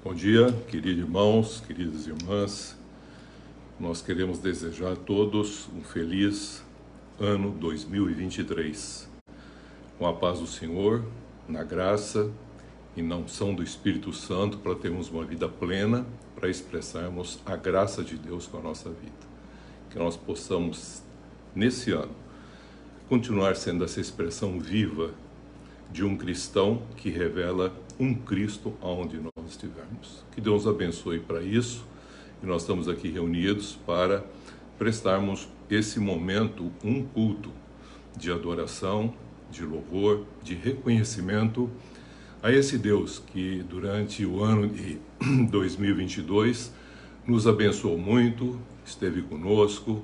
Bom dia, queridos irmãos, queridas irmãs. Nós queremos desejar a todos um feliz ano 2023, com a paz do Senhor, na graça e na unção do Espírito Santo, para termos uma vida plena, para expressarmos a graça de Deus com a nossa vida. Que nós possamos, nesse ano, continuar sendo essa expressão viva de um cristão que revela um Cristo aonde nós estivermos. Que Deus abençoe para isso, e nós estamos aqui reunidos para prestarmos esse momento um culto de adoração, de louvor, de reconhecimento a esse Deus que durante o ano de 2022 nos abençoou muito, esteve conosco,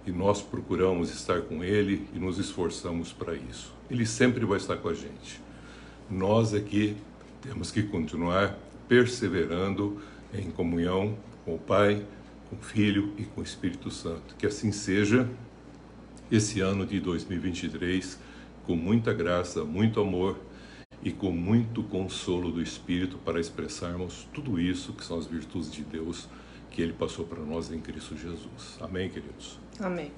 e nós procuramos estar com Ele e nos esforçamos para isso. Ele sempre vai estar com a gente. Nós aqui temos que continuar perseverando em comunhão com o Pai, com o Filho e com o Espírito Santo. Que assim seja esse ano de 2023, com muita graça, muito amor e com muito consolo do Espírito para expressarmos tudo isso que são as virtudes de Deus que Ele passou para nós em Cristo Jesus. Amém, queridos? Amém.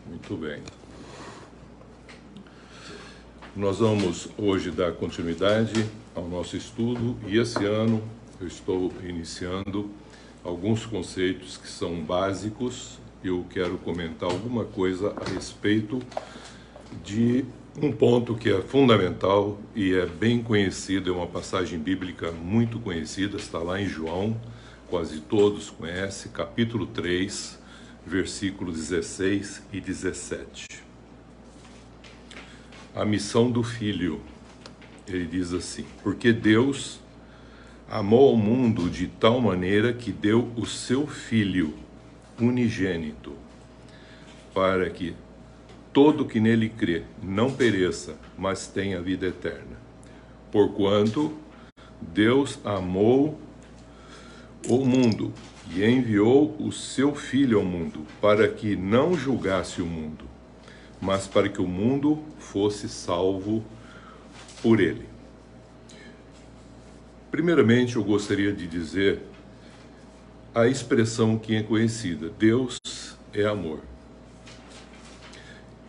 Muito bem. Nós vamos hoje dar continuidade ao nosso estudo e esse ano eu estou iniciando alguns conceitos que são básicos. Eu quero comentar alguma coisa a respeito de um ponto que é fundamental e é bem conhecido, é uma passagem bíblica muito conhecida, está lá em João, quase todos conhecem, capítulo 3, versículos 16 e 17. A missão do Filho, ele diz assim: porque Deus amou ao mundo de tal maneira que deu o seu Filho unigênito, para que todo que nele crê não pereça, mas tenha vida eterna. Porquanto Deus amou o mundo e enviou o seu Filho ao mundo, para que não julgasse o mundo, mas para que o mundo fosse salvo por ele. Primeiramente, eu gostaria de dizer a expressão que é conhecida: Deus é amor.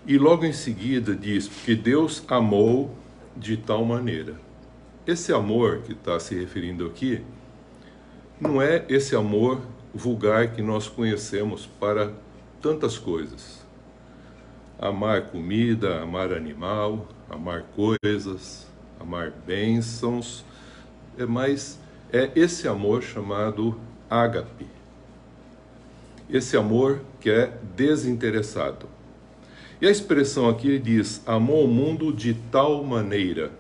E logo em seguida diz, porque Deus amou de tal maneira. Esse amor que está se referindo aqui, não é esse amor vulgar que nós conhecemos para tantas coisas. Amar comida, amar animal, amar coisas, amar bênçãos, mas é esse amor chamado ágape. Esse amor que é desinteressado. E a expressão aqui diz, amou o mundo de tal maneira.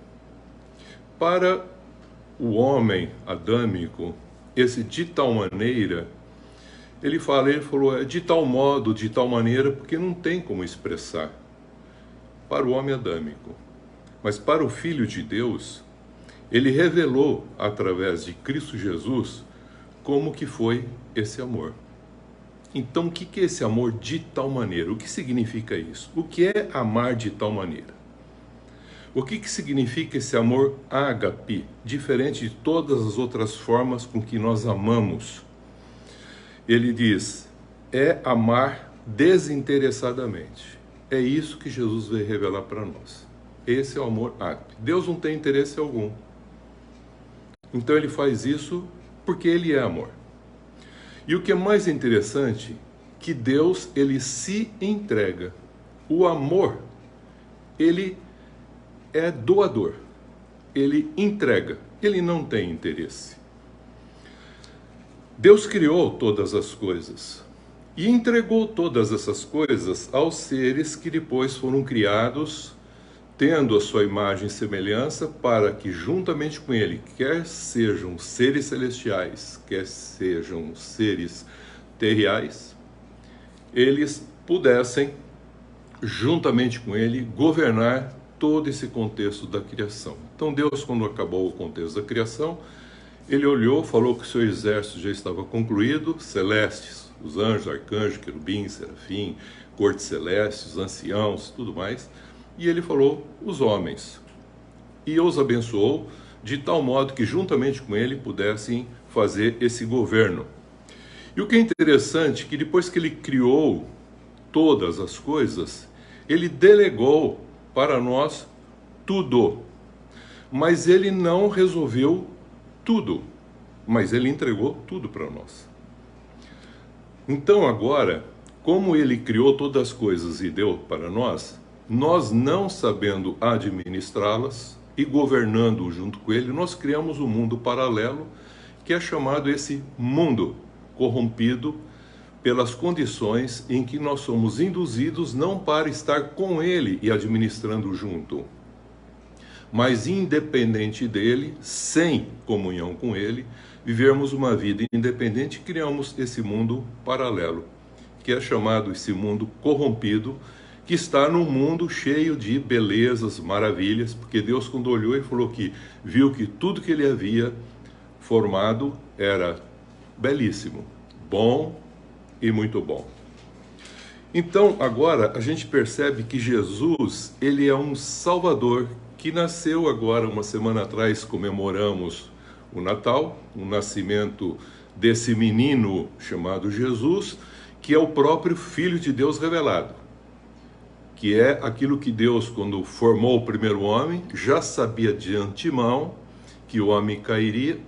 Para o homem adâmico, esse de tal maneira, ele falou de tal modo, de tal maneira, porque não tem como expressar para o homem adâmico. Mas para o Filho de Deus, ele revelou através de Cristo Jesus como que foi esse amor. Então, o que é esse amor de tal maneira? O que significa isso? O que é amar de tal maneira? O que significa esse amor ágape, diferente de todas as outras formas com que nós amamos? Ele diz, é amar desinteressadamente. É isso que Jesus veio revelar para nós. Esse é o amor ágape. Deus não tem interesse algum. Então ele faz isso porque ele é amor. E o que é mais interessante, que Deus, ele se entrega. O amor, ele é doador. Ele entrega. Ele não tem interesse. Deus criou todas as coisas e entregou todas essas coisas aos seres que depois foram criados, tendo a sua imagem e semelhança, para que juntamente com ele, quer sejam seres celestiais, quer sejam seres terreais, eles pudessem, juntamente com ele, governar todo esse contexto da criação. Então Deus, quando acabou o contexto da criação, ele olhou, falou que o seu exército já estava concluído, celestes, os anjos, arcanjos, querubins, serafim, cortes celestes, os anciãos, tudo mais. E ele falou, os homens. E os abençoou de tal modo que juntamente com ele pudessem fazer esse governo. E o que é interessante é que depois que ele criou todas as coisas, ele delegou para nós tudo. Mas ele não resolveu tudo, mas ele entregou tudo para nós. Então agora, como ele criou todas as coisas e deu para nós, nós não sabendo administrá-las e governando junto com ele, nós criamos um mundo paralelo, que é chamado esse mundo corrompido pelas condições em que nós somos induzidos não para estar com ele e administrando junto, mas independente dele, sem comunhão com ele, vivermos uma vida independente e criamos esse mundo paralelo, que é chamado esse mundo corrompido, que está num mundo cheio de belezas, maravilhas, porque Deus, quando olhou e falou que viu que tudo que ele havia formado era belíssimo, bom e muito bom. Então, agora, a gente percebe que Jesus, ele é um Salvador, que nasceu agora, uma semana atrás, comemoramos o Natal, o nascimento desse menino chamado Jesus, que é o próprio Filho de Deus revelado, que é aquilo que Deus, quando formou o primeiro homem, já sabia de antemão que o homem cairia,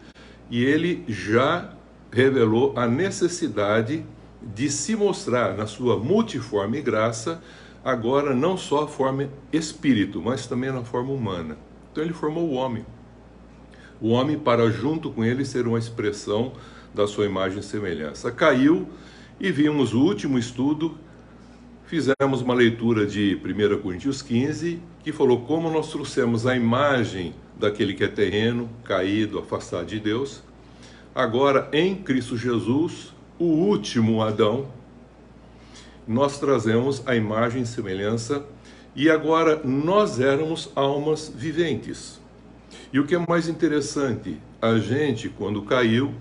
e ele já revelou a necessidade de se mostrar na sua multiforme graça, agora não só a forma espírito, mas também na forma humana. Então ele formou o homem para junto com ele ser uma expressão da sua imagem e semelhança. Caiu e vimos o último estudo, fizemos uma leitura de 1 Coríntios 15, que falou como nós trouxemos a imagem daquele que é terreno, caído, afastado de Deus. Agora, em Cristo Jesus, o último Adão, nós trazemos a imagem e semelhança, e agora nós éramos almas viventes. E o que é mais interessante, a gente, quando caiu,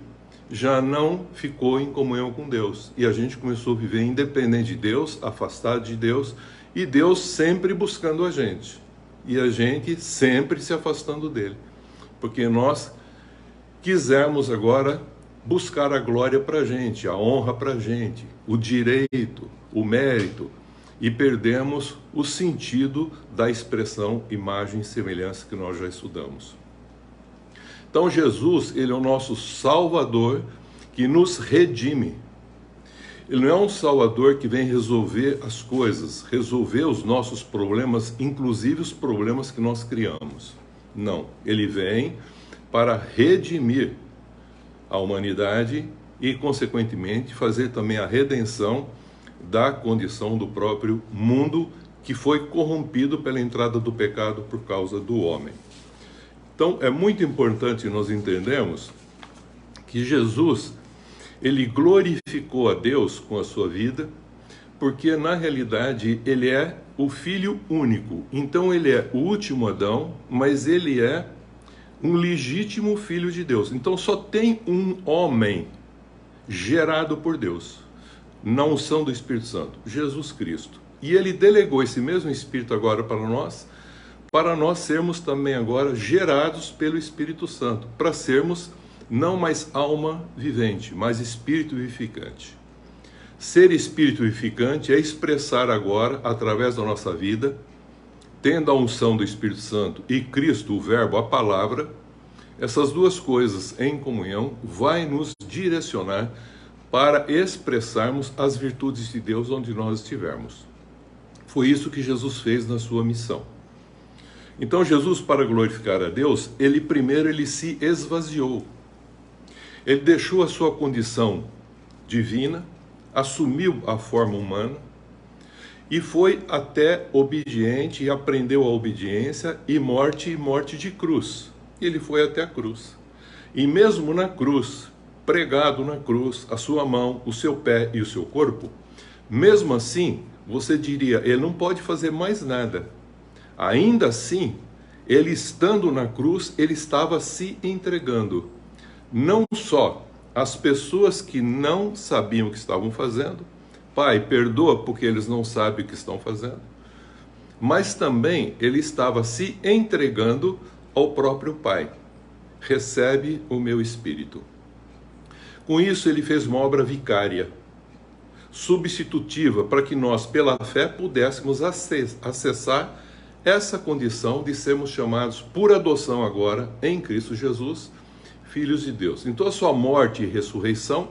já não ficou em comunhão com Deus, e a gente começou a viver independente de Deus, afastado de Deus, e Deus sempre buscando a gente, e a gente sempre se afastando dele, porque nós quisemos agora buscar a glória para a gente, a honra para a gente, o direito, o mérito, e perdemos o sentido da expressão imagem e semelhança que nós já estudamos. Então Jesus, ele é o nosso Salvador que nos redime. Ele não é um Salvador que vem resolver as coisas, resolver os nossos problemas, inclusive os problemas que nós criamos. Não, ele vem para redimir a humanidade e, consequentemente, fazer também a redenção da condição do próprio mundo que foi corrompido pela entrada do pecado por causa do homem. Então, é muito importante nós entendermos que Jesus, ele glorificou a Deus com a sua vida, porque, na realidade, ele é o Filho único. Então, ele é o último Adão, mas ele é um legítimo Filho de Deus. Então, só tem um homem gerado por Deus, na unção do Espírito Santo, Jesus Cristo. E ele delegou esse mesmo Espírito agora para nós sermos também agora gerados pelo Espírito Santo, para sermos não mais alma vivente, mas espírito vivificante. Ser espírito vivificante é expressar agora, através da nossa vida, tendo a unção do Espírito Santo e Cristo, o Verbo, a palavra, essas duas coisas em comunhão vai nos direcionar para expressarmos as virtudes de Deus onde nós estivermos. Foi isso que Jesus fez na sua missão. Então Jesus, para glorificar a Deus, ele se esvaziou. Ele deixou a sua condição divina, assumiu a forma humana e foi até obediente e aprendeu a obediência e morte de cruz. Ele foi até a cruz. E mesmo na cruz, pregado na cruz, a sua mão, o seu pé e o seu corpo, mesmo assim, você diria, ele não pode fazer mais nada. Ainda assim, ele estando na cruz, ele estava se entregando. Não só as pessoas que não sabiam o que estavam fazendo, Pai, perdoa porque eles não sabem o que estão fazendo, mas também ele estava se entregando ao próprio Pai. recebe o meu espírito. Com isso, ele fez uma obra vicária, substitutiva, para que nós, pela fé, pudéssemos acessar essa condição de sermos chamados por adoção agora, em Cristo Jesus, filhos de Deus. Então a sua morte e ressurreição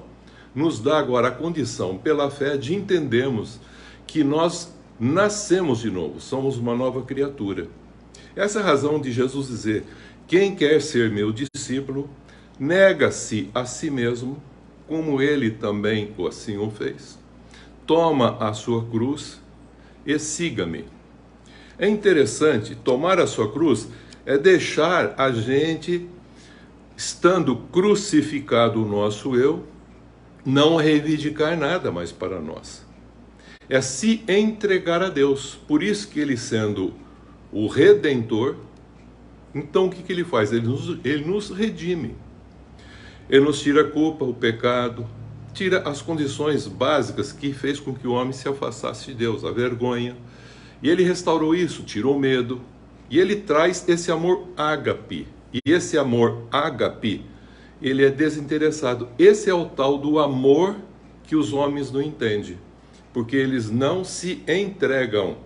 nos dá agora a condição, pela fé, de entendermos que nós nascemos de novo, somos uma nova criatura. Essa é a razão de Jesus dizer: quem quer ser meu discípulo, nega-se a si mesmo, como ele também assim o fez. Toma a sua cruz e siga-me. É interessante, tomar a sua cruz é deixar a gente, estando crucificado o nosso eu, não reivindicar nada mais para nós. É se entregar a Deus. Por isso que ele, sendo o Redentor, então o que ele faz? Ele nos redime. Ele nos tira a culpa, o pecado, tira as condições básicas que fez com que o homem se afastasse de Deus, a vergonha. E ele restaurou isso, tirou o medo. E ele traz esse amor ágape. E esse amor ágape, ele é desinteressado. Esse é o tal do amor que os homens não entendem. Porque eles não se entregam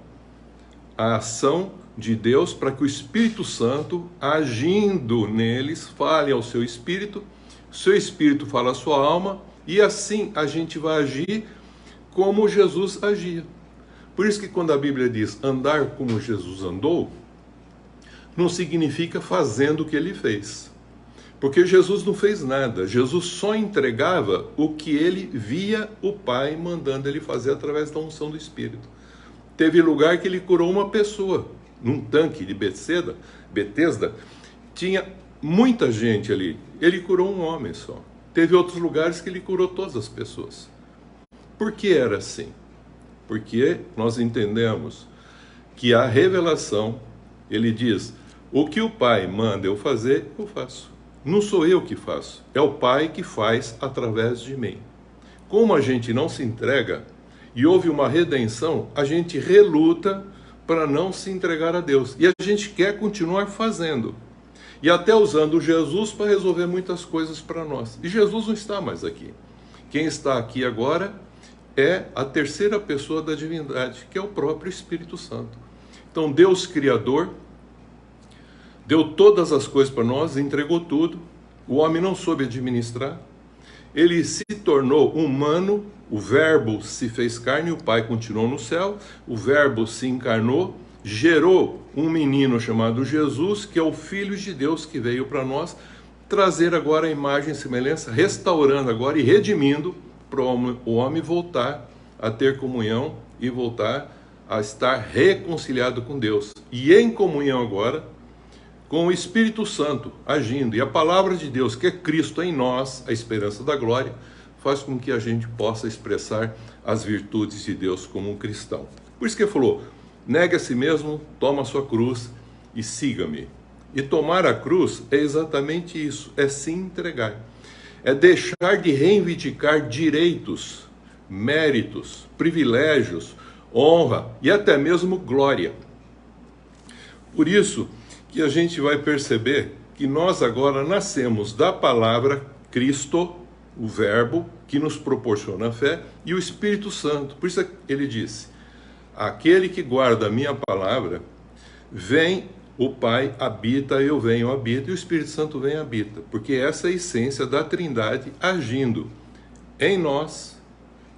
à ação de Deus para que o Espírito Santo, agindo neles, fale ao seu espírito fala à sua alma, e assim a gente vai agir como Jesus agia. Por isso que quando a Bíblia diz andar como Jesus andou, não significa fazendo o que ele fez. Porque Jesus não fez nada, Jesus só entregava o que ele via o Pai mandando ele fazer através da unção do Espírito. Teve lugar que ele curou uma pessoa, num tanque de Betesda, tinha muita gente ali, ele curou um homem só. Teve outros lugares que ele curou todas as pessoas. Por que era assim? Porque nós entendemos que a revelação, ele diz, o que o Pai manda eu fazer, eu faço. Não sou eu que faço, é o Pai que faz através de mim. Como a gente não se entrega e houve uma redenção, a gente reluta para não se entregar a Deus. E a gente quer continuar fazendo. E até usando Jesus para resolver muitas coisas para nós. E Jesus não está mais aqui. Quem está aqui agora é a terceira pessoa da divindade, que é o próprio Espírito Santo. Então Deus Criador deu todas as coisas para nós, entregou tudo. O homem não soube administrar. Ele se tornou humano, o Verbo se fez carne, o Pai continuou no céu, o Verbo se encarnou, gerou um menino chamado Jesus, que é o Filho de Deus que veio para nós, trazer agora a imagem e semelhança, restaurando agora e redimindo para o homem voltar a ter comunhão e voltar a estar reconciliado com Deus. E em comunhão agora com o Espírito Santo agindo. E a palavra de Deus, que é Cristo em nós, a esperança da glória, faz com que a gente possa expressar as virtudes de Deus como um cristão. Por isso que ele falou, negue a si mesmo, toma a sua cruz e siga-me. E tomar a cruz é exatamente isso, é se entregar. É deixar de reivindicar direitos, méritos, privilégios, honra e até mesmo glória. Por isso que a gente vai perceber que nós agora nascemos da palavra Cristo, o Verbo, que nos proporciona a fé, e o Espírito Santo. Por isso ele disse, aquele que guarda a minha palavra, vem o Pai, habita, eu venho, habita, e o Espírito Santo vem e habita. Porque essa é a essência da Trindade agindo em nós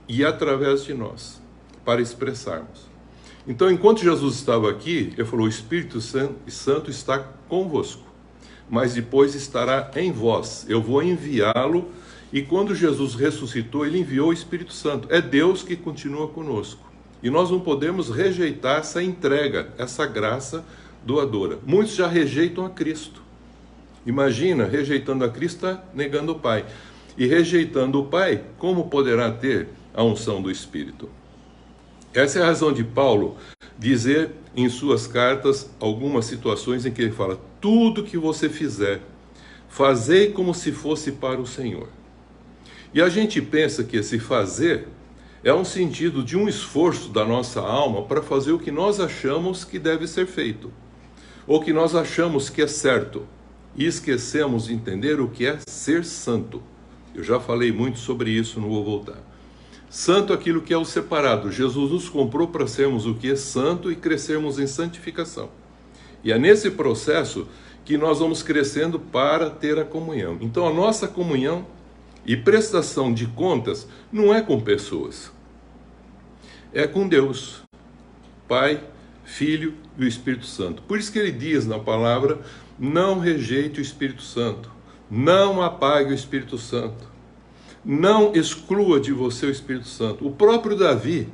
e através de nós, para expressarmos. Então, enquanto Jesus estava aqui, ele falou, o Espírito Santo está convosco, mas depois estará em vós. Eu vou enviá-lo, e quando Jesus ressuscitou, ele enviou o Espírito Santo. É Deus que continua conosco. E nós não podemos rejeitar essa entrega, essa graça doadora. Muitos já rejeitam a Cristo. Imagina, rejeitando a Cristo, está negando o Pai. E rejeitando o Pai, como poderá ter a unção do Espírito? Essa é a razão de Paulo dizer em suas cartas algumas situações em que ele fala, tudo que você fizer, fazei como se fosse para o Senhor. E a gente pensa que esse fazer é um sentido de um esforço da nossa alma para fazer o que nós achamos que deve ser feito, ou que nós achamos que é certo. e esquecemos de entender o que é ser santo. Eu já falei muito sobre isso, não vou voltar. Santo é aquilo que é o separado. Jesus nos comprou para sermos o que é santo e crescermos em santificação. E é nesse processo que nós vamos crescendo para ter a comunhão. Então a nossa comunhão e prestação de contas não é com pessoas, é com Deus, Pai, Filho e o Espírito Santo. Por isso que ele diz na palavra, não rejeite o Espírito Santo, não apague o Espírito Santo, não exclua de você o Espírito Santo. O próprio Davi,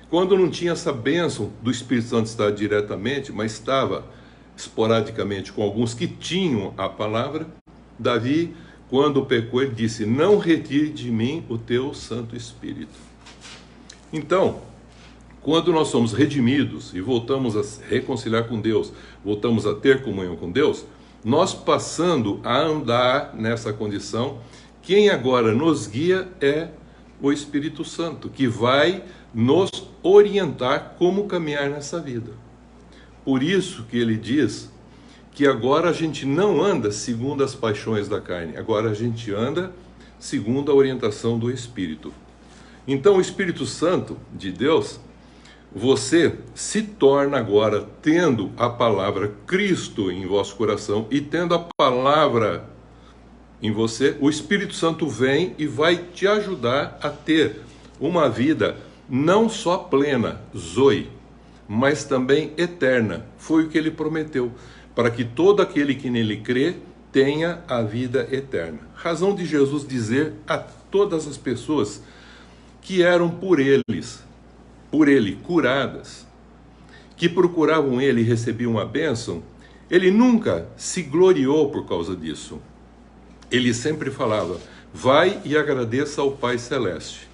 quando não tinha essa bênção do Espírito Santo estar diretamente, mas estava esporadicamente com alguns que tinham a palavra, Davi, quando pecou, ele disse, não retire de mim o teu Santo Espírito. Então, quando nós somos redimidos e voltamos a se reconciliar com Deus, voltamos a ter comunhão com Deus, nós passando a andar nessa condição, quem agora nos guia é o Espírito Santo, que vai nos orientar como caminhar nessa vida. Por isso que ele diz que agora a gente não anda segundo as paixões da carne, agora a gente anda segundo a orientação do Espírito. Então o Espírito Santo de Deus, você se torna agora, tendo a palavra Cristo em vosso coração e tendo a palavra em você, o Espírito Santo vem e vai te ajudar a ter uma vida não só plena, zoe, mas também eterna. Foi o que ele prometeu, para que todo aquele que nele crê tenha a vida eterna. Razão de Jesus dizer a todas as pessoas que eram por ele curadas, que procuravam ele e recebiam a bênção, ele nunca se gloriou por causa disso. Ele sempre falava, vai e agradeça ao Pai Celeste.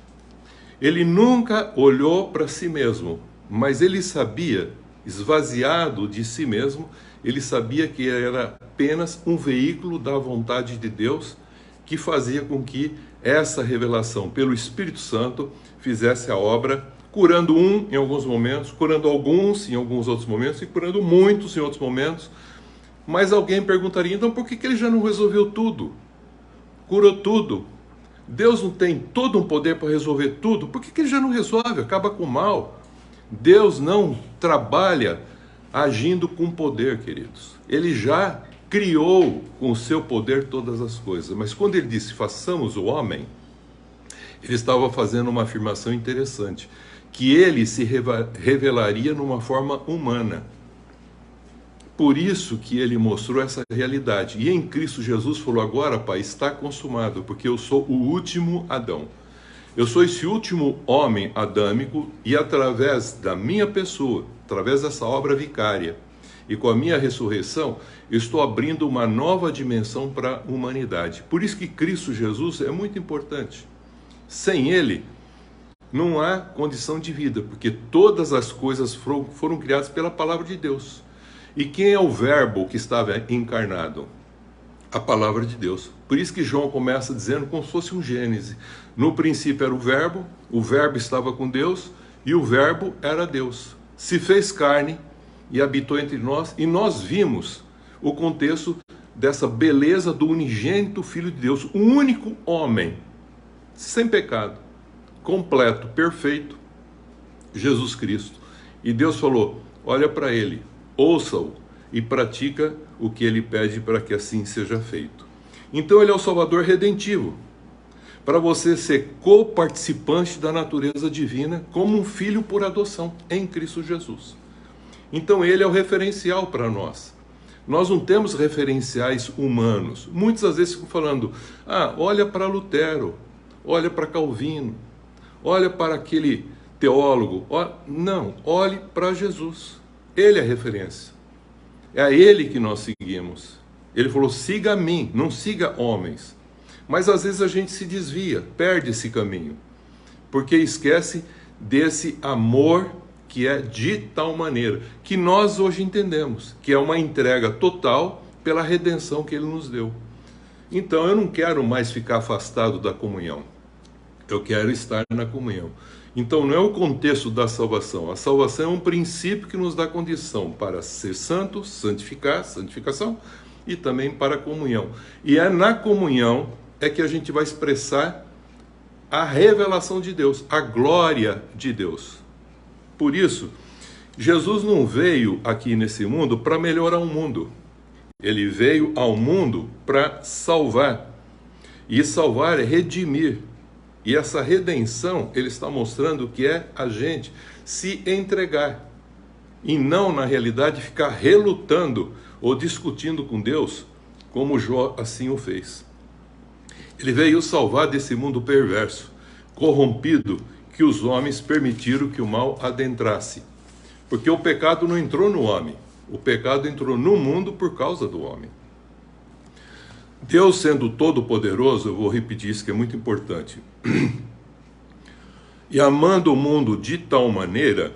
Ele nunca olhou para si mesmo, mas ele sabia, esvaziado de si mesmo, ele sabia que era apenas um veículo da vontade de Deus que fazia com que essa revelação pelo Espírito Santo fizesse a obra, curando um em alguns momentos, curando alguns em alguns outros momentos e curando muitos em outros momentos. Mas alguém perguntaria, então por que ele já não resolveu tudo? Curou tudo? Deus não tem todo um poder para resolver tudo? Por que ele já não resolve? Acaba com o mal. Deus não trabalha agindo com poder, queridos. Ele já criou com o seu poder todas as coisas. Mas quando ele disse, façamos o homem, ele estava fazendo uma afirmação interessante, que ele se revelaria numa forma humana. Por isso que ele mostrou essa realidade. E em Cristo Jesus falou, agora, Pai, está consumado, porque eu sou o último Adão. Eu sou esse último homem adâmico e através da minha pessoa, através dessa obra vicária e com a minha ressurreição, eu estou abrindo uma nova dimensão para a humanidade. Por isso que Cristo Jesus é muito importante. Sem ele, não há condição de vida, porque todas as coisas foram criadas pela palavra de Deus. E quem é o verbo que estava encarnado? A palavra de Deus. Por isso que João começa dizendo como se fosse um Gênesis. No princípio era o verbo estava com Deus e o verbo era Deus. Se fez carne e habitou entre nós e nós vimos o contexto dessa beleza do unigênito Filho de Deus, o único homem, sem pecado, completo, perfeito, Jesus Cristo. E Deus falou, olha para ele, ouça-o e pratica o que ele pede para que assim seja feito. Então ele é o Salvador redentivo, para você ser co-participante da natureza divina, como um filho por adoção em Cristo Jesus. Então ele é o referencial para nós. Nós não temos referenciais humanos. Muitas das vezes ficam falando, olha para Lutero, olha para Calvino, olha para aquele teólogo. Não, olhe para Jesus. Ele é a referência. É a ele que nós seguimos. Ele falou, siga a mim, não siga homens. Mas às vezes a gente se desvia, perde esse caminho, porque esquece desse amor que é de tal maneira, que nós hoje entendemos, que é uma entrega total pela redenção que ele nos deu. Então eu não quero mais ficar afastado da comunhão, eu quero estar na comunhão. Então não é o contexto da salvação, a salvação é um princípio que nos dá condição para ser santo, santificação, e também para a comunhão. E é na comunhão é que a gente vai expressar a revelação de Deus, a glória de Deus. Por isso, Jesus não veio aqui nesse mundo para melhorar o mundo. Ele veio ao mundo para salvar. E salvar é redimir. E essa redenção, ele está mostrando que é a gente se entregar. E não, na realidade, ficar relutando ou discutindo com Deus, como Jó assim o fez. Ele veio salvar desse mundo perverso, corrompido, que os homens permitiram que o mal adentrasse. Porque o pecado não entrou no homem, o pecado entrou no mundo por causa do homem. Deus sendo todo-poderoso, eu vou repetir isso que é muito importante, e amando o mundo de tal maneira,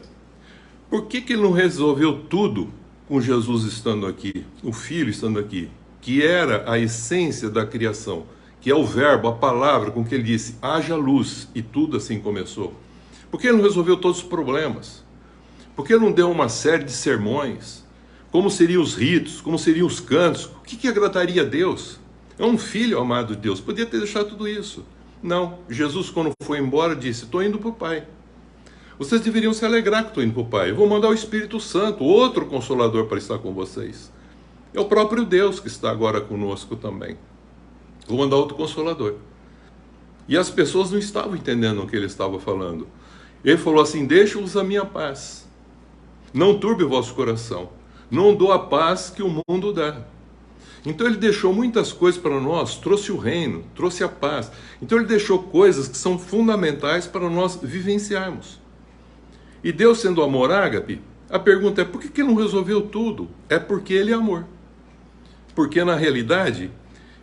por que ele não resolveu tudo com Jesus estando aqui, o Filho estando aqui, que era a essência da criação, que é o verbo, a palavra com que ele disse, haja luz, e tudo assim começou? Por que ele não resolveu todos os problemas? Por que ele não deu uma série de sermões? Como seriam os ritos, como seriam os cantos? O que agradaria a Deus? É um filho amado de Deus, podia ter deixado tudo isso. Não, Jesus quando foi embora disse, estou indo para o Pai. Vocês deveriam se alegrar que estou indo para o Pai. Eu vou mandar o Espírito Santo, outro Consolador para estar com vocês. É o próprio Deus que está agora conosco também. Vou mandar outro Consolador. E as pessoas não estavam entendendo o que ele estava falando. Ele falou assim, deixo-vos a minha paz. Não turbe o vosso coração. Não dou a paz que o mundo dá. Então ele deixou muitas coisas para nós, trouxe o reino, trouxe a paz. Então ele deixou coisas que são fundamentais para nós vivenciarmos. E Deus sendo amor ágape, a pergunta é por que ele não resolveu tudo? É porque ele é amor. Porque na realidade,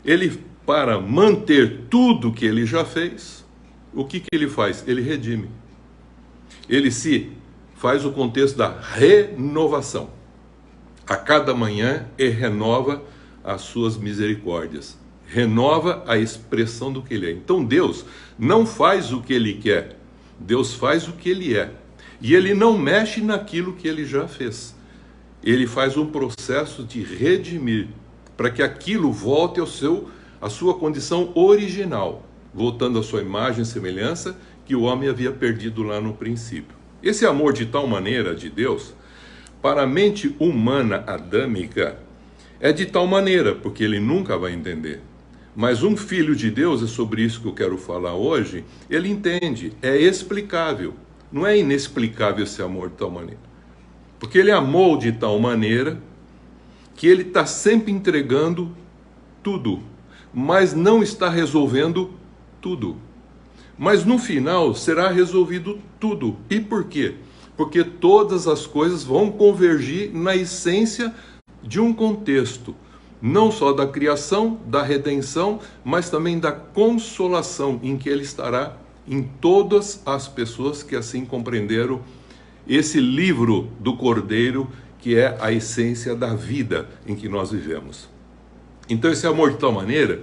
ele para manter tudo que ele já fez, o que ele faz? Ele redime. Ele se faz o contexto da renovação. A cada manhã ele renova as suas misericórdias. Renova a expressão do que ele é. Então Deus não faz o que ele quer. Deus faz o que ele é. E ele não mexe naquilo que ele já fez. Ele faz um processo de redimir, para que aquilo volte à sua condição original, voltando à sua imagem e semelhança que o homem havia perdido lá no princípio. Esse amor de tal maneira de Deus, para a mente humana adâmica, é de tal maneira, porque ele nunca vai entender. Mas um filho de Deus, é sobre isso que eu quero falar hoje, ele entende, é explicável. Não é inexplicável esse amor de tal maneira. Porque ele amou de tal maneira que ele está sempre entregando tudo, mas não está resolvendo tudo. Mas no final será resolvido tudo. E por quê? Porque todas as coisas vão convergir na essência de um contexto, não só da criação, da redenção, mas também da consolação em que ele estará em todas as pessoas que assim compreenderam esse livro do Cordeiro, que é a essência da vida em que nós vivemos. Então esse amor de tal maneira,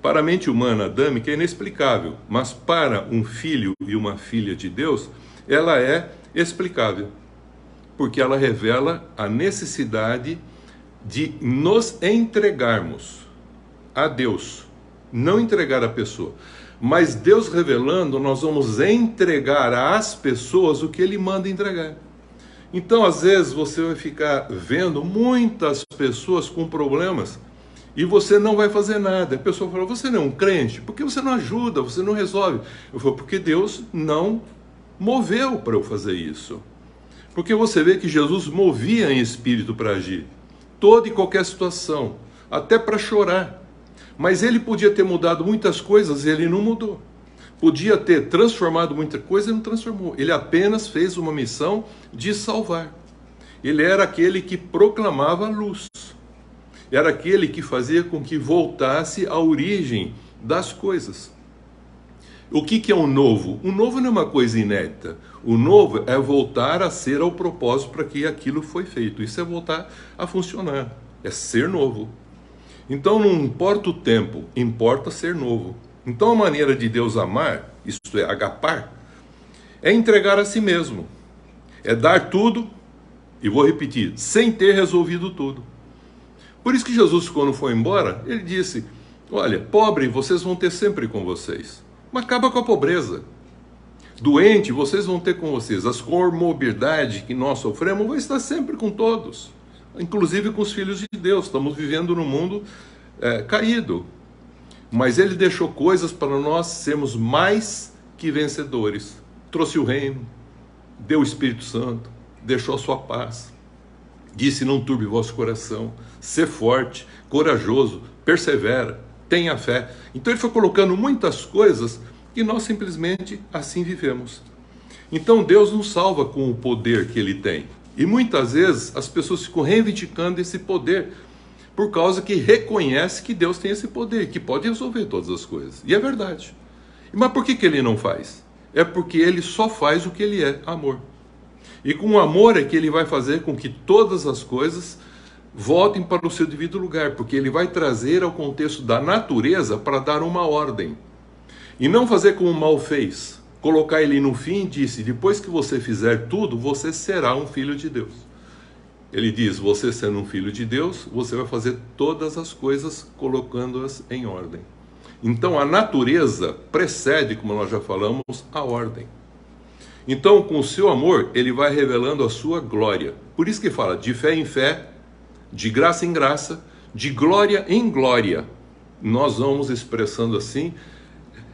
para a mente humana adâmica é inexplicável, mas para um filho e uma filha de Deus, ela é explicável, porque ela revela a necessidade de nos entregarmos a Deus, não entregar a pessoa, mas Deus revelando, nós vamos entregar às pessoas o que Ele manda entregar. Então, às vezes, você vai ficar vendo muitas pessoas com problemas e você não vai fazer nada. A pessoa fala, você não é um crente? Por que você não ajuda? Você não resolve? Eu falo, porque Deus não moveu para eu fazer isso. Porque você vê que Jesus movia em espírito para agir. Toda e qualquer situação, até para chorar. Mas ele podia ter mudado muitas coisas e ele não mudou. Podia ter transformado muita coisa e não transformou. Ele apenas fez uma missão de salvar. Ele era aquele que proclamava a luz. Era aquele que fazia com que voltasse à origem das coisas. O que é o novo? O novo não é uma coisa inédita. O novo é voltar a ser ao propósito para que aquilo foi feito. Isso é voltar a funcionar. É ser novo. Então não importa o tempo, importa ser novo. Então a maneira de Deus amar, isto é, agapar, é entregar a si mesmo. É dar tudo, e vou repetir, sem ter resolvido tudo. Por isso que Jesus, quando foi embora, ele disse: olha, pobre vocês vão ter sempre com vocês, mas acaba com a pobreza. Doente vocês vão ter com vocês. As comorbidades que nós sofremos vão estar sempre com todos, inclusive com os filhos de Deus. Estamos vivendo num mundo caído, mas ele deixou coisas para nós sermos mais que vencedores. Trouxe o reino, deu o Espírito Santo, deixou a sua paz, disse: não turbe o vosso coração, ser forte, corajoso, persevera, tenha fé. Então ele foi colocando muitas coisas que nós simplesmente assim vivemos. Então Deus nos salva com o poder que ele tem, e muitas vezes as pessoas ficam reivindicando esse poder por causa que reconhece que Deus tem esse poder, que pode resolver todas as coisas, e é verdade. Mas por que ele não faz? É porque ele só faz o que ele é: amor. E com o amor é que ele vai fazer com que todas as coisas voltem para o seu devido lugar, porque ele vai trazer ao contexto da natureza para dar uma ordem. E não fazer como o mal fez, colocar ele no fim e disse: depois que você fizer tudo, você será um filho de Deus. Ele diz: você sendo um filho de Deus, você vai fazer todas as coisas colocando-as em ordem. Então a natureza precede, como nós já falamos, a ordem. Então, com o seu amor, ele vai revelando a sua glória. Por isso que fala de fé em fé, de graça em graça, de glória em glória. Nós vamos expressando assim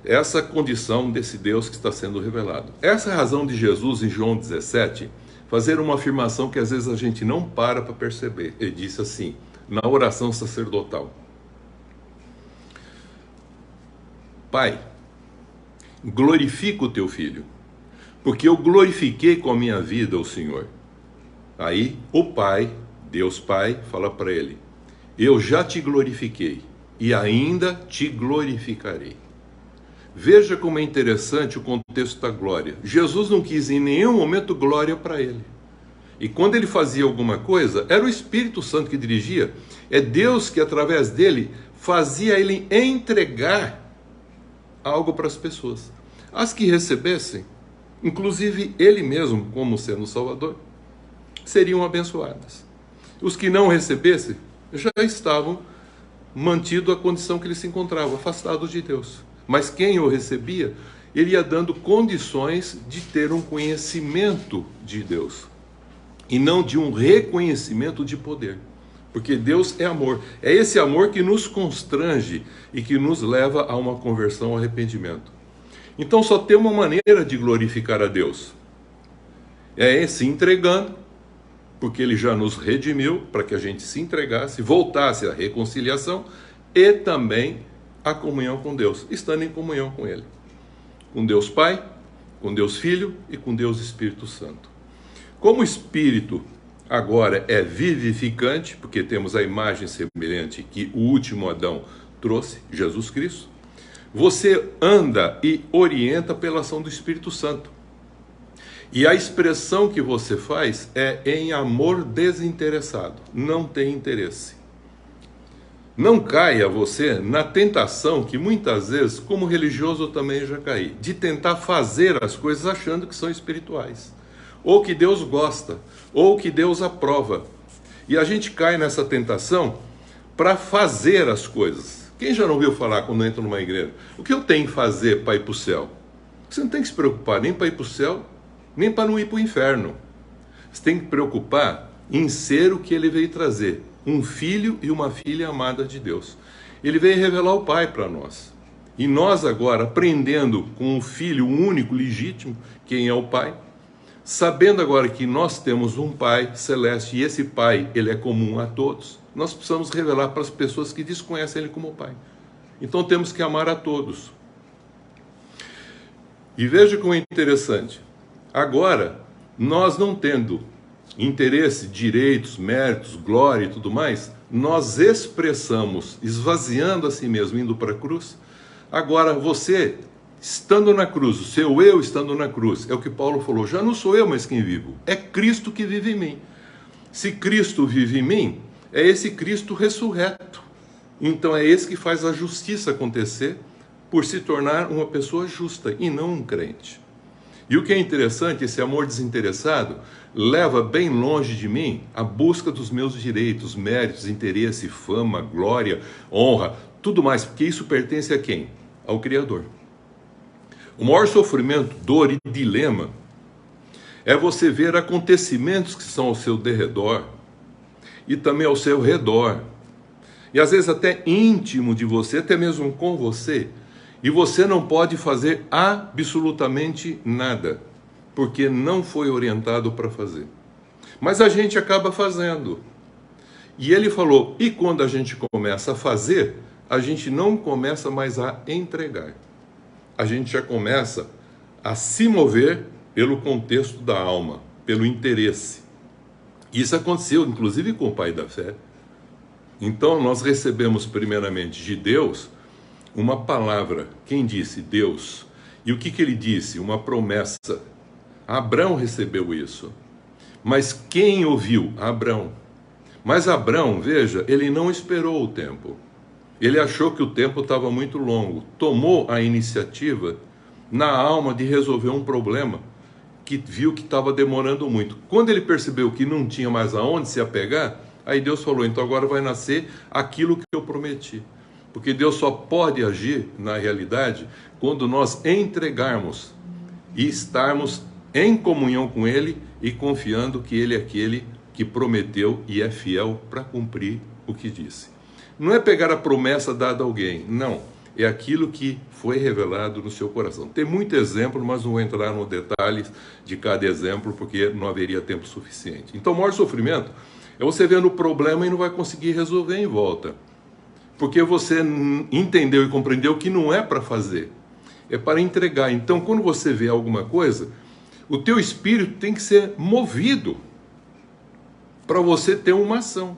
essa condição desse Deus que está sendo revelado. Essa é a razão de Jesus, em João 17, fazer uma afirmação que às vezes a gente não para perceber. Ele disse assim, na oração sacerdotal: Pai, glorifica o teu Filho, porque eu glorifiquei com a minha vida o Senhor. Aí o Pai, Deus Pai, fala para ele: eu já te glorifiquei e ainda te glorificarei. Veja como é interessante o contexto da glória. Jesus não quis em nenhum momento glória para ele. E quando ele fazia alguma coisa, era o Espírito Santo que dirigia. É Deus que, através dele, fazia ele entregar algo para as pessoas. As que recebessem, inclusive ele mesmo, como sendo o Salvador, seriam abençoadas. Os que não recebessem, já estavam mantido a condição que ele se encontrava, afastado de Deus. Mas quem o recebia, ele ia dando condições de ter um conhecimento de Deus, e não de um reconhecimento de poder. Porque Deus é amor. É esse amor que nos constrange e que nos leva a uma conversão, ao arrependimento. Então só tem uma maneira de glorificar a Deus: é se entregando, porque ele já nos redimiu para que a gente se entregasse, voltasse à reconciliação, e também a comunhão com Deus, estando em comunhão com ele, com Deus Pai, com Deus Filho e com Deus Espírito Santo. Como o Espírito agora é vivificante, porque temos a imagem semelhante que o último Adão trouxe, Jesus Cristo, você anda e orienta pela ação do Espírito Santo. E a expressão que você faz é em amor desinteressado, não tem interesse. Não caia você na tentação que muitas vezes, como religioso, eu também já caí, de tentar fazer as coisas achando que são espirituais, ou que Deus gosta, ou que Deus aprova. E a gente cai nessa tentação para fazer as coisas. Quem já não ouviu falar quando entra numa igreja? O que eu tenho que fazer para ir para o céu? Você não tem que se preocupar nem para ir para o céu, nem para não ir para o inferno. Você tem que se preocupar em ser o que ele veio trazer: um filho e uma filha amada de Deus. Ele veio revelar o Pai para nós. E nós agora, aprendendo com o Filho único, legítimo, quem é o Pai, sabendo agora que nós temos um Pai celeste, e esse Pai, ele é comum a todos, nós precisamos revelar para as pessoas que desconhecem ele como Pai. Então temos que amar a todos. E veja como é interessante. Agora, nós não tendo interesse, direitos, méritos, glória e tudo mais, nós expressamos, esvaziando a si mesmo, indo para a cruz. Agora você, estando na cruz, o seu eu estando na cruz, é o que Paulo falou: já não sou eu mais quem vivo, é Cristo que vive em mim. Se Cristo vive em mim, é esse Cristo ressurreto. Então é esse que faz a justiça acontecer, por se tornar uma pessoa justa e não um crente. E o que é interessante, esse amor desinteressado leva bem longe de mim a busca dos meus direitos, méritos, interesse, fama, glória, honra, tudo mais, porque isso pertence a quem? Ao Criador. O maior sofrimento, dor e dilema é você ver acontecimentos que são ao seu derredor e também ao seu redor, e às vezes até íntimo de você, até mesmo com você, e você não pode fazer absolutamente nada, porque não foi orientado para fazer. Mas a gente acaba fazendo. E ele falou, e quando a gente começa a fazer, a gente não começa mais a entregar. A gente já começa a se mover pelo contexto da alma, pelo interesse. Isso aconteceu, inclusive, com o pai da fé. Então, nós recebemos primeiramente de Deus uma palavra. Quem disse? Deus. E o que ele disse? Uma promessa. Abrão recebeu isso. Mas quem ouviu? Abrão. Mas Abrão, veja, ele não esperou o tempo. Ele achou que o tempo estava muito longo. Tomou a iniciativa na alma de resolver um problema que viu que estava demorando muito. Quando ele percebeu que não tinha mais aonde se apegar, aí Deus falou, então agora vai nascer aquilo que eu prometi. Porque Deus só pode agir, na realidade, quando nós entregarmos e estarmos em comunhão com Ele e confiando que Ele é aquele que prometeu e é fiel para cumprir o que disse. Não é pegar a promessa dada a alguém, não. É aquilo que foi revelado no seu coração. Tem muito exemplo, mas não vou entrar no detalhe de cada exemplo, porque não haveria tempo suficiente. Então, o maior sofrimento é você vendo o problema e não vai conseguir resolver em volta. Porque você entendeu e compreendeu que não é para fazer, é para entregar. Então, quando você vê alguma coisa, o teu espírito tem que ser movido para você ter uma ação.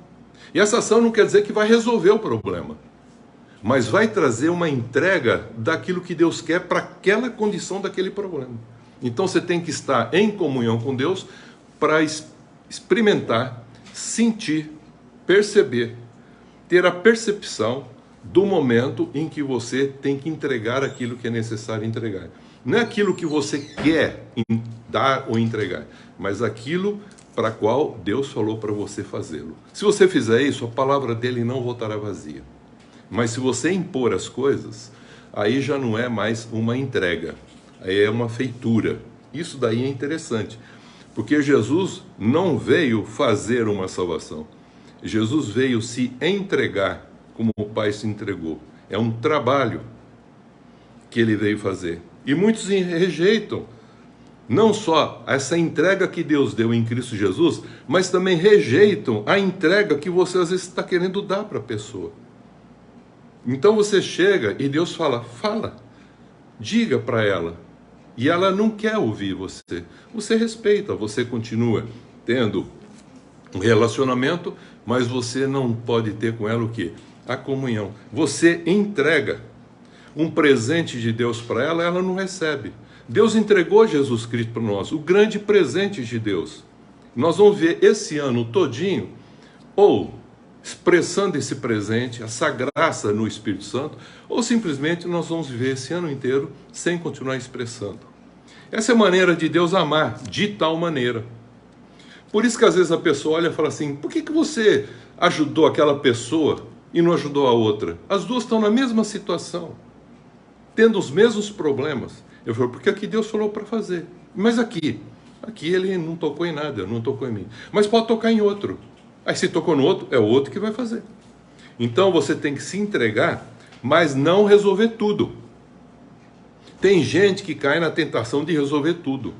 E essa ação não quer dizer que vai resolver o problema, mas vai trazer uma entrega daquilo que Deus quer para aquela condição daquele problema. Então você tem que estar em comunhão com Deus para experimentar, sentir, perceber, ter a percepção do momento em que você tem que entregar aquilo que é necessário entregar. Não é aquilo que você quer dar ou entregar, mas aquilo para qual Deus falou para você fazê-lo. Se você fizer isso, a palavra dele não voltará vazia. Mas se você impor as coisas, aí já não é mais uma entrega, aí é uma feitura. Isso daí é interessante, porque Jesus não veio fazer uma salvação. Jesus veio se entregar como o Pai se entregou. É um trabalho que ele veio fazer. E muitos rejeitam não só essa entrega que Deus deu em Cristo Jesus, mas também rejeitam a entrega que você às vezes está querendo dar para a pessoa. Então você chega e Deus fala, diga para ela. E ela não quer ouvir você. Você respeita, você continua tendo um relacionamento, mas você não pode ter com ela o quê? A comunhão. Você entrega um presente de Deus para ela, ela não recebe. Deus entregou Jesus Cristo para nós, o grande presente de Deus. Nós vamos ver esse ano todinho, ou expressando esse presente, essa graça no Espírito Santo, ou simplesmente nós vamos viver esse ano inteiro sem continuar expressando. Essa é a maneira de Deus amar, de tal maneira. Por isso que às vezes a pessoa olha e fala assim, por que você ajudou aquela pessoa e não ajudou a outra? As duas estão na mesma situação, tendo os mesmos problemas. Eu falo, porque aqui Deus falou para fazer. Mas aqui ele não tocou em nada, não tocou em mim. Mas pode tocar em outro. Aí se tocou no outro, é o outro que vai fazer. Então você tem que se entregar, mas não resolver tudo. Tem gente que cai na tentação de resolver tudo.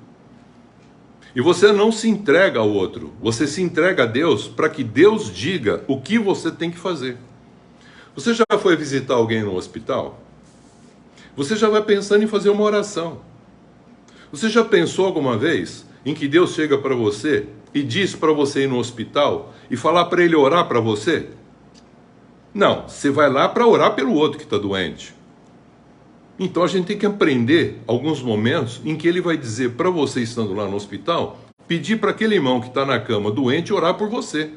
E você não se entrega ao outro, você se entrega a Deus para que Deus diga o que você tem que fazer. Você já foi visitar alguém no hospital? Você já vai pensando em fazer uma oração. Você já pensou alguma vez em que Deus chega para você e diz para você ir no hospital e falar para ele orar para você? Não, você vai lá para orar pelo outro que está doente. Então a gente tem que aprender alguns momentos em que ele vai dizer para você, estando lá no hospital, pedir para aquele irmão que está na cama doente orar por você.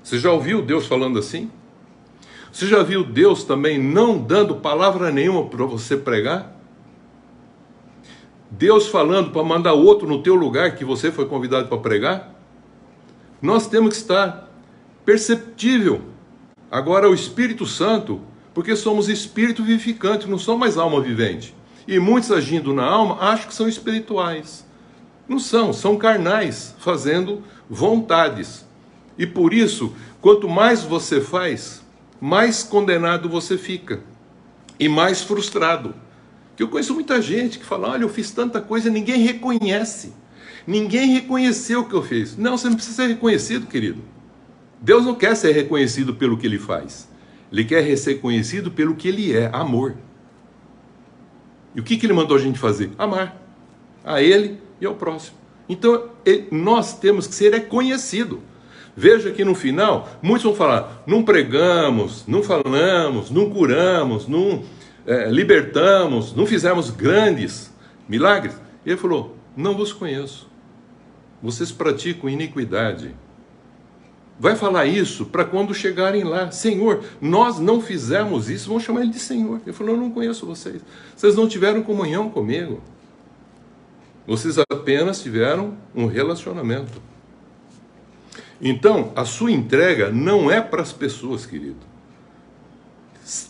Você já ouviu Deus falando assim? Você já viu Deus também não dando palavra nenhuma para você pregar? Deus falando para mandar outro no teu lugar que você foi convidado para pregar? Nós temos que estar perceptível. Agora o Espírito Santo, porque somos espírito vivificante, não somos mais alma vivente. E muitos agindo na alma acham que são espirituais. Não são, são carnais, fazendo vontades. E por isso, quanto mais você faz, mais condenado você fica. E mais frustrado. Que eu conheço muita gente que fala, olha, eu fiz tanta coisa e ninguém reconhece. Ninguém reconheceu o que eu fiz. Não, você não precisa ser reconhecido, querido. Deus não quer ser reconhecido pelo que Ele faz. Ele quer ser reconhecido pelo que Ele é, amor. E o que Ele mandou a gente fazer? Amar. A Ele e ao próximo. Então, nós temos que ser reconhecidos. Veja que no final, muitos vão falar, não pregamos, não falamos, não curamos, não libertamos, não fizemos grandes milagres. E Ele falou, não vos conheço. Vocês praticam iniquidade. Vai falar isso para quando chegarem lá. Senhor, nós não fizemos isso. Vão chamar Ele de Senhor. Ele falou, eu não conheço vocês. Vocês não tiveram comunhão comigo. Vocês apenas tiveram um relacionamento. Então, a sua entrega não é para as pessoas, querido.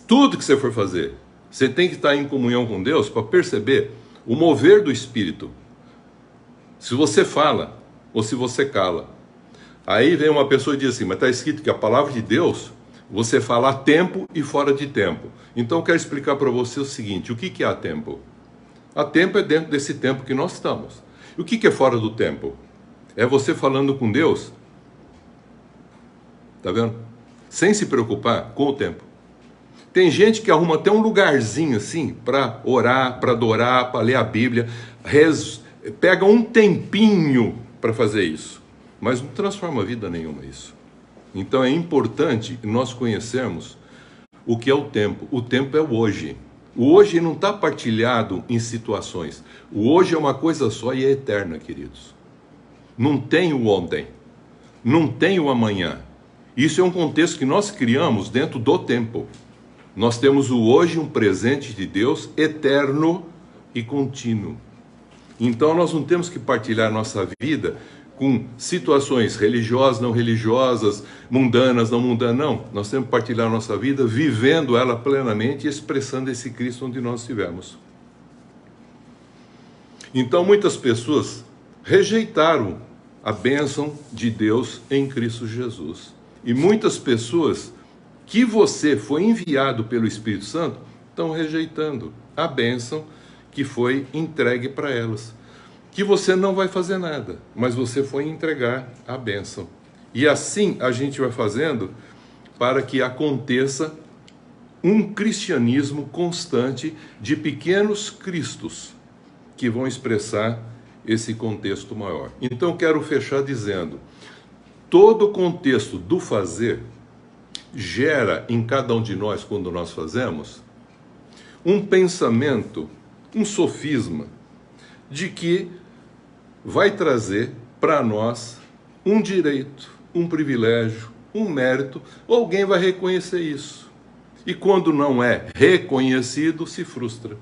Tudo que você for fazer, você tem que estar em comunhão com Deus para perceber o mover do Espírito. Se você fala ou se você cala. Aí vem uma pessoa e diz assim, mas está escrito que a palavra de Deus, você fala a tempo e fora de tempo. Então eu quero explicar para você o seguinte, o que é a tempo? A tempo é dentro desse tempo que nós estamos. E o que é fora do tempo? É você falando com Deus, tá vendo? Sem se preocupar com o tempo. Tem gente que arruma até um lugarzinho assim, para orar, para adorar, para ler a Bíblia, pega um tempinho para fazer isso. Mas não transforma a vida nenhuma isso. Então é importante nós conhecermos o que é o tempo. O tempo é o hoje. O hoje não está partilhado em situações. O hoje é uma coisa só e é eterna, queridos. Não tem o ontem. Não tem o amanhã. Isso é um contexto que nós criamos dentro do tempo. Nós temos o hoje, um presente de Deus eterno e contínuo. Então nós não temos que partilhar nossa vida com situações religiosas, não religiosas, mundanas, não mundanas, não. Nós temos que partilhar a nossa vida vivendo ela plenamente e expressando esse Cristo onde nós estivermos. Então muitas pessoas rejeitaram a bênção de Deus em Cristo Jesus. E muitas pessoas que você foi enviado pelo Espírito Santo estão rejeitando a bênção que foi entregue para elas. Que você não vai fazer nada, mas você foi entregar a bênção. E assim a gente vai fazendo para que aconteça um cristianismo constante de pequenos cristos que vão expressar esse contexto maior. Então quero fechar dizendo, todo o contexto do fazer gera em cada um de nós, quando nós fazemos, um pensamento, um sofisma, de que vai trazer para nós um direito, um privilégio, um mérito, alguém vai reconhecer isso. E quando não é reconhecido, se frustra,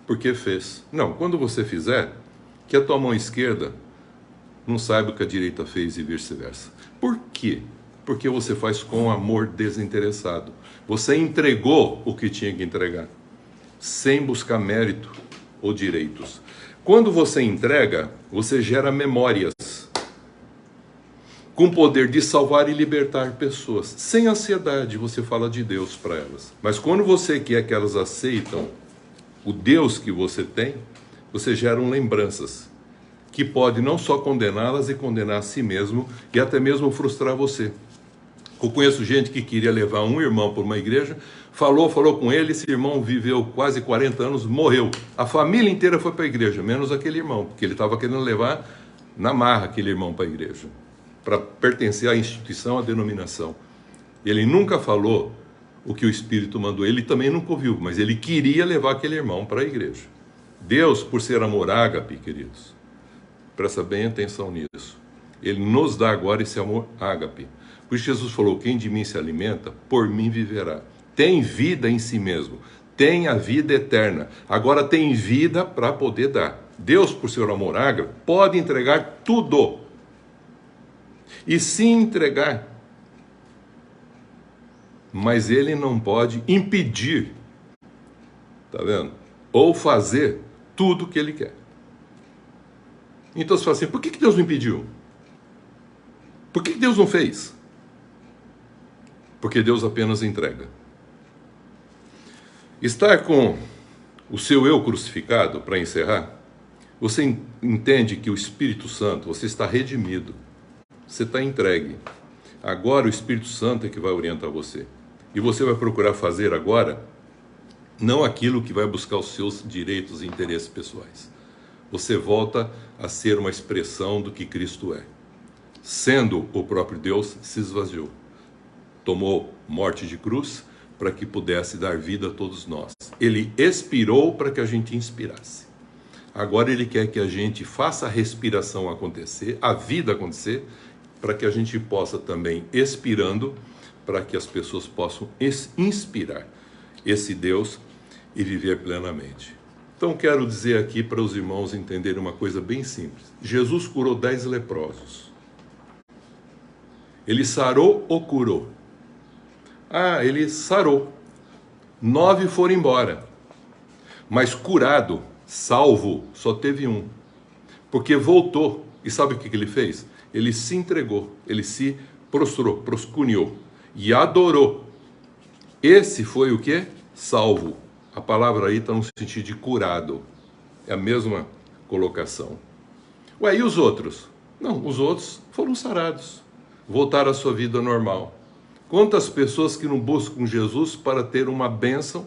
porque fez. Não, quando você fizer, que a tua mão esquerda não saiba o que a direita fez e vice-versa. Por quê? Porque você faz com amor desinteressado. Você entregou o que tinha que entregar, sem buscar mérito ou direitos. Quando você entrega, você gera memórias com o poder de salvar e libertar pessoas. Sem ansiedade, você fala de Deus para elas. Mas quando você quer que elas aceitam o Deus que você tem, você gera lembranças que pode não só condená-las e condenar a si mesmo e até mesmo frustrar você. Eu conheço gente que queria levar um irmão para uma igreja, falou com ele, esse irmão viveu quase 40 anos, morreu. A família inteira foi para a igreja, menos aquele irmão, porque ele estava querendo levar na marra aquele irmão para a igreja, para pertencer à instituição, à denominação. Ele nunca falou o que o Espírito mandou, ele também nunca ouviu, mas ele queria levar aquele irmão para a igreja. Deus, por ser amor ágape, queridos, presta bem atenção nisso, Ele nos dá agora esse amor ágape. Por isso Jesus falou, quem de mim se alimenta, por mim viverá. Tem vida em si mesmo, tem a vida eterna. Agora tem vida para poder dar. Deus, por seu amor ágape, pode entregar tudo. E sim entregar. Mas ele não pode impedir, tá vendo? Ou fazer tudo o que ele quer. Então você fala assim, por que Deus não impediu? Por que Deus não fez? Porque Deus apenas entrega. Estar com o seu eu crucificado, para encerrar, você entende que o Espírito Santo, você está redimido, você está entregue. Agora o Espírito Santo é que vai orientar você. E você vai procurar fazer agora, não aquilo que vai buscar os seus direitos e interesses pessoais. Você volta a ser uma expressão do que Cristo é. Sendo o próprio Deus, se esvaziou. Tomou morte de cruz para que pudesse dar vida a todos nós. Ele expirou para que a gente inspirasse. Agora ele quer que a gente faça a respiração acontecer, a vida acontecer, para que a gente possa também, expirando, para que as pessoas possam inspirar esse Deus e viver plenamente. Então quero dizer aqui para os irmãos entenderem uma coisa bem simples. Jesus curou 10 leprosos. Ele sarou ou curou? Ele sarou. 9 foram embora. Mas curado, salvo, só teve um. Porque voltou. E sabe o que ele fez? Ele se entregou. Ele se prostrou, proscuniou. E adorou. Esse foi o quê? Salvo. A palavra aí está no sentido de curado. É a mesma colocação. E os outros? Não, os outros foram sarados. Voltaram à sua vida normal. Quantas pessoas que não buscam Jesus para ter uma bênção,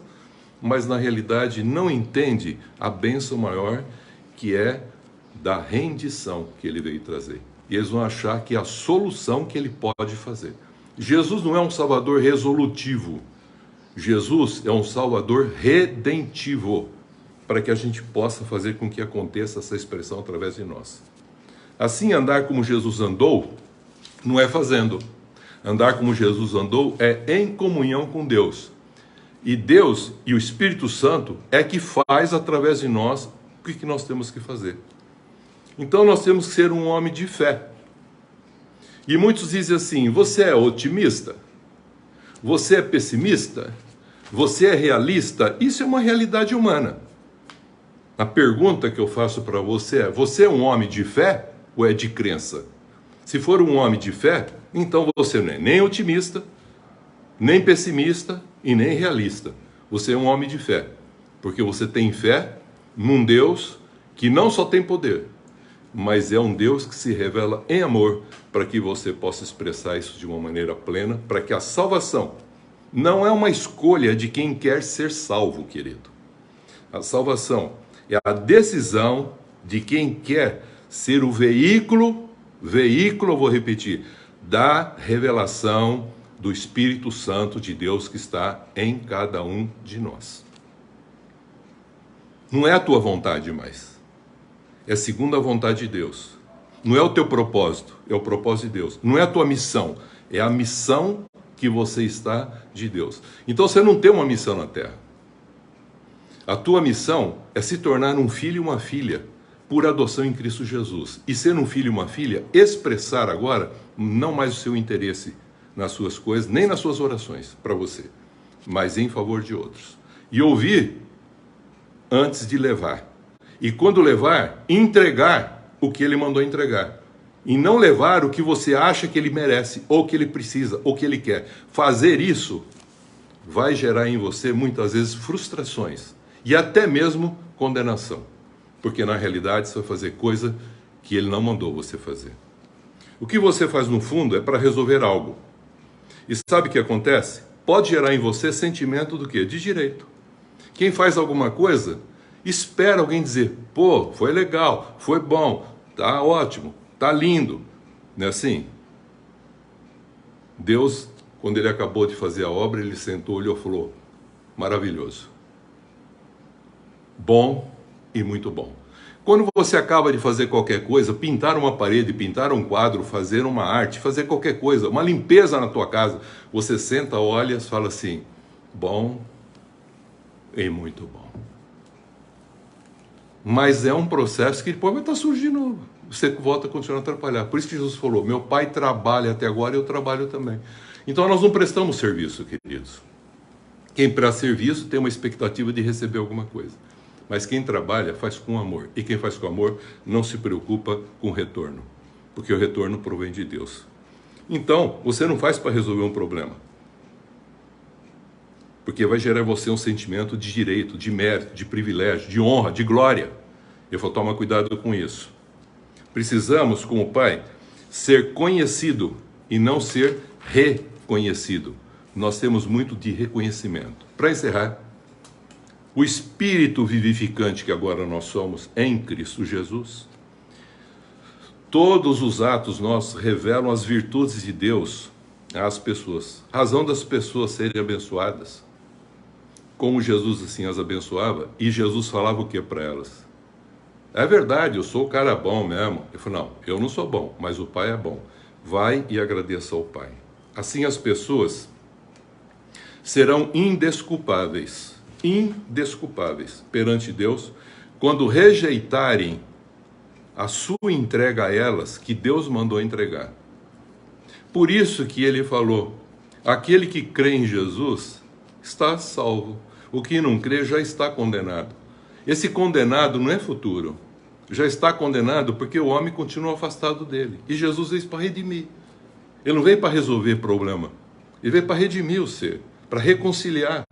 mas na realidade não entende a bênção maior, que é da rendição que ele veio trazer. E eles vão achar que é a solução que ele pode fazer. Jesus não é um salvador resolutivo. Jesus é um salvador redentivo, para que a gente possa fazer com que aconteça essa expressão através de nós. Assim, andar como Jesus andou, não é fazendo. Andar como Jesus andou é em comunhão com Deus. E Deus e o Espírito Santo é que faz através de nós o que nós temos que fazer. Então nós temos que ser um homem de fé. E muitos dizem assim, você é otimista? Você é pessimista? Você é realista? Isso é uma realidade humana. A pergunta que eu faço para você é um homem de fé ou é de crença? Se for um homem de fé, então você não é nem otimista, nem pessimista e nem realista. Você é um homem de fé, porque você tem fé num Deus que não só tem poder, mas é um Deus que se revela em amor, para que você possa expressar isso de uma maneira plena, para que a salvação não é uma escolha de quem quer ser salvo, querido. A salvação é a decisão de quem quer ser o veículo, eu vou repetir, da revelação do Espírito Santo de Deus que está em cada um de nós. Não é a tua vontade mais. É segundo a vontade de Deus. Não é o teu propósito, é o propósito de Deus. Não é a tua missão, é a missão que você está de Deus. Então você não tem uma missão na terra. A tua missão é se tornar um filho e uma filha por adoção em Cristo Jesus. E ser um filho e uma filha, expressar agora não mais o seu interesse nas suas coisas, nem nas suas orações para você, mas em favor de outros. E ouvir antes de levar. E quando levar, entregar o que ele mandou entregar. E não levar o que você acha que ele merece, ou que ele precisa, ou que ele quer. Fazer isso vai gerar em você muitas vezes frustrações e até mesmo condenação. Porque na realidade você vai fazer coisa que ele não mandou você fazer. O que você faz no fundo é para resolver algo. E sabe o que acontece? Pode gerar em você sentimento do quê? De direito. Quem faz alguma coisa, espera alguém dizer, pô, foi legal, foi bom, tá ótimo, tá lindo. Não é assim? Deus, quando ele acabou de fazer a obra, ele sentou, olhou e falou, maravilhoso. Bom e muito bom. Quando você acaba de fazer qualquer coisa, pintar uma parede, pintar um quadro, fazer uma arte, fazer qualquer coisa, uma limpeza na tua casa, você senta, olha e fala assim, bom e muito bom. Mas é um processo que depois vai estar surgindo, você volta a continuar a atrapalhar. Por isso que Jesus falou, meu pai trabalha até agora e eu trabalho também. Então nós não prestamos serviço, queridos. Quem presta serviço tem uma expectativa de receber alguma coisa. Mas quem trabalha faz com amor. E quem faz com amor não se preocupa com o retorno. Porque o retorno provém de Deus. Então, você não faz para resolver um problema. Porque vai gerar em você um sentimento de direito, de mérito, de privilégio, de honra, de glória. Eu vou tomar cuidado com isso. Precisamos, como pai, ser conhecido e não ser reconhecido. Nós temos muito de reconhecimento. Para encerrar, o espírito vivificante que agora nós somos em Cristo Jesus, todos os atos nossos revelam as virtudes de Deus às pessoas. A razão das pessoas serem abençoadas, como Jesus assim as abençoava, e Jesus falava o que para elas? É verdade, eu sou o cara bom mesmo. Eu falei, não, eu não sou bom, mas o Pai é bom. Vai e agradeça ao Pai. Assim as pessoas serão indesculpáveis perante Deus quando rejeitarem a sua entrega a elas que Deus mandou entregar. Por isso que ele falou, aquele que crê em Jesus está salvo, o que não crê já está condenado. Esse condenado não é futuro, já está condenado porque o homem continua afastado dele. E Jesus veio para redimir. Ele não veio para resolver problema, ele veio para redimir o ser, para reconciliar,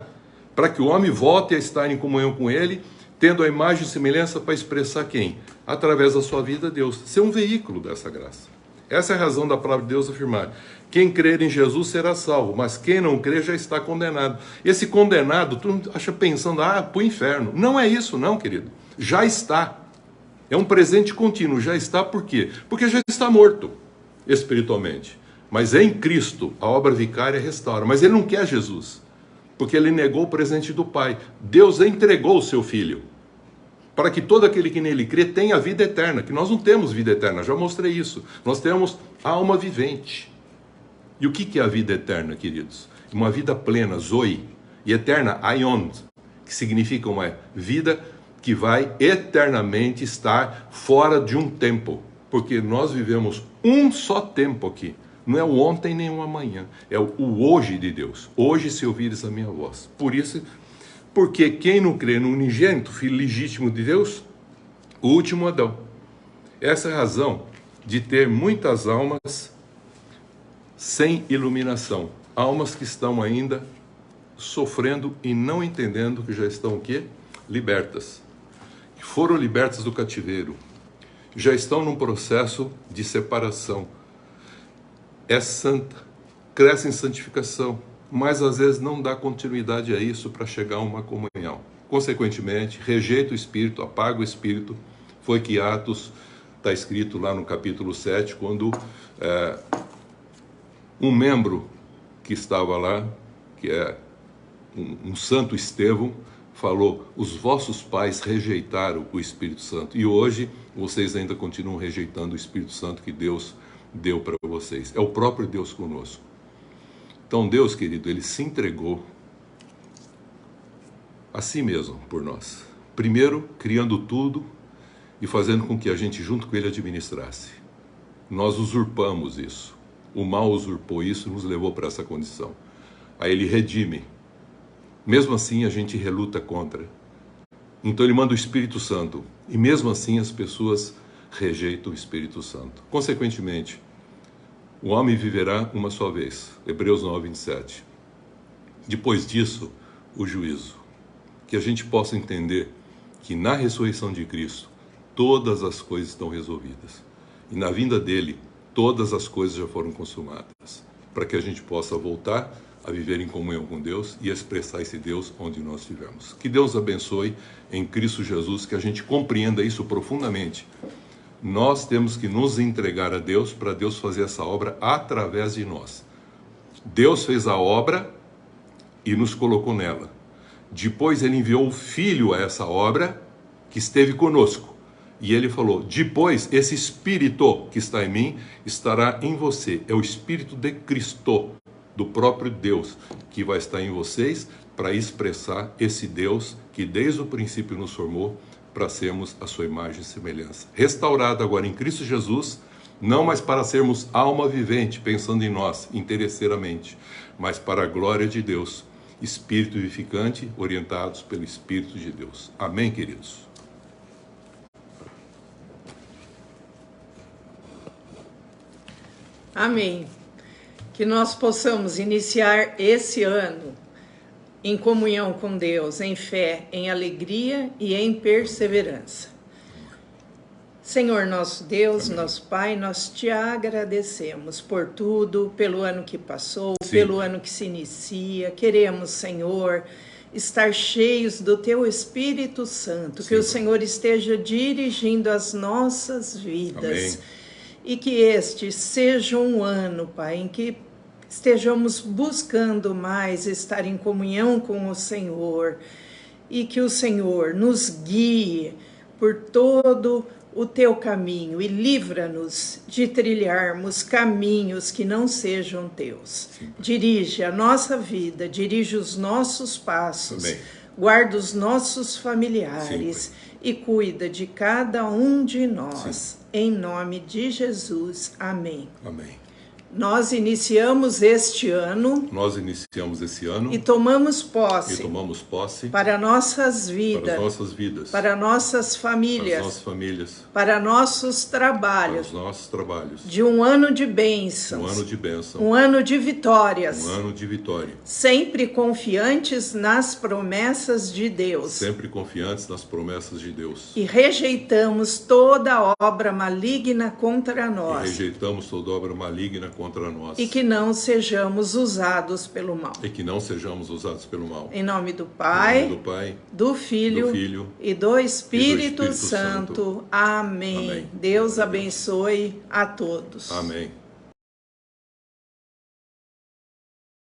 para que o homem volte a estar em comunhão com ele, tendo a imagem e semelhança para expressar quem? Através da sua vida, Deus. Ser um veículo dessa graça. Essa é a razão da palavra de Deus afirmar. Quem crer em Jesus será salvo, mas quem não crer já está condenado. Esse condenado, tu acha pensando, para o inferno. Não é isso não, querido. Já está. É um presente contínuo. Já está por quê? Porque já está morto espiritualmente. Mas em Cristo, a obra vicária restaura. Mas ele não quer Jesus, porque ele negou o presente do Pai. Deus entregou o seu Filho, para que todo aquele que nele crê tenha vida eterna, que nós não temos vida eterna, já mostrei isso. Nós temos alma vivente. E o que é a vida eterna, queridos? Uma vida plena, zoe, e eterna, aion, que significa uma vida que vai eternamente estar fora de um tempo, porque nós vivemos um só tempo aqui. Não é o ontem nem o amanhã, é o hoje de Deus. Hoje, se ouvires a minha voz. Por isso, porque quem não crê no unigênito, Filho legítimo de Deus, o último Adão. Essa é a razão de ter muitas almas sem iluminação. Almas que estão ainda sofrendo e não entendendo que já estão o quê? Libertas. Que foram libertas do cativeiro. Já estão num processo de separação. É santa, cresce em santificação, mas às vezes não dá continuidade a isso para chegar a uma comunhão. Consequentemente, rejeita o Espírito, apaga o Espírito. Foi que Atos, está escrito lá no capítulo 7, quando um membro que estava lá, que é um santo Estevão, falou, os vossos pais rejeitaram o Espírito Santo, e hoje vocês ainda continuam rejeitando o Espírito Santo que Deus deu para vocês. É o próprio Deus conosco. Então Deus, querido, ele se entregou a si mesmo por nós. Primeiro, criando tudo e fazendo com que a gente junto com ele administrasse. Nós usurpamos isso. O mal usurpou isso e nos levou para essa condição. Aí ele redime. Mesmo assim a gente reluta contra. Então ele manda o Espírito Santo. E mesmo assim as pessoas rejeitam o Espírito Santo. Consequentemente, o homem viverá uma só vez. Hebreus 9, 27. Depois disso, o juízo. Que a gente possa entender que na ressurreição de Cristo, todas as coisas estão resolvidas. E na vinda dele, todas as coisas já foram consumadas. Para que a gente possa voltar a viver em comunhão com Deus e expressar esse Deus onde nós estivermos. Que Deus abençoe em Cristo Jesus, que a gente compreenda isso profundamente. Nós temos que nos entregar a Deus para Deus fazer essa obra através de nós. Deus fez a obra e nos colocou nela. Depois ele enviou o Filho a essa obra que esteve conosco. E ele falou, depois esse Espírito que está em mim estará em você. É o Espírito de Cristo, do próprio Deus, que vai estar em vocês para expressar esse Deus que desde o princípio nos formou para sermos a sua imagem e semelhança. Restaurado agora em Cristo Jesus, não mais para sermos alma vivente, pensando em nós, interesseiramente, mas para a glória de Deus, espírito vivificante, orientados pelo Espírito de Deus. Amém, queridos? Amém. Que nós possamos iniciar esse ano em comunhão com Deus, em fé, em alegria e em perseverança. Senhor nosso Deus, amém, nosso Pai, nós te agradecemos por tudo, pelo ano que passou, sim, pelo ano que se inicia. Queremos, Senhor, estar cheios do Teu Espírito Santo, sim, que o Senhor esteja dirigindo as nossas vidas. Amém. E que este seja um ano, Pai, em que estejamos buscando mais estar em comunhão com o Senhor e que o Senhor nos guie por todo o Teu caminho e livra-nos de trilharmos caminhos que não sejam Teus. Sim. Dirige a nossa vida, dirige os nossos passos, amém, guarda os nossos familiares, sim, e cuida de cada um de nós. Sim. Em nome de Jesus. Amém. Amém. Nós iniciamos este ano. Nós iniciamos esse ano. E tomamos posse. E tomamos posse. Para nossas vidas. Para as nossas vidas. Para nossas famílias. Para as nossas famílias. Para nossos trabalhos. Para os nossos trabalhos. De um ano de bênçãos. Um ano de bênção. Um ano de vitórias. Um ano de vitória. Sempre confiantes nas promessas de Deus. Sempre confiantes nas promessas de Deus. E rejeitamos toda obra maligna contra nós. E rejeitamos toda obra maligna contra nós. E que não sejamos usados pelo mal. E que não sejamos usados pelo mal. Em nome do Pai, do Filho e do Espírito Santo. Amém. Amém. Deus abençoe a todos. Amém.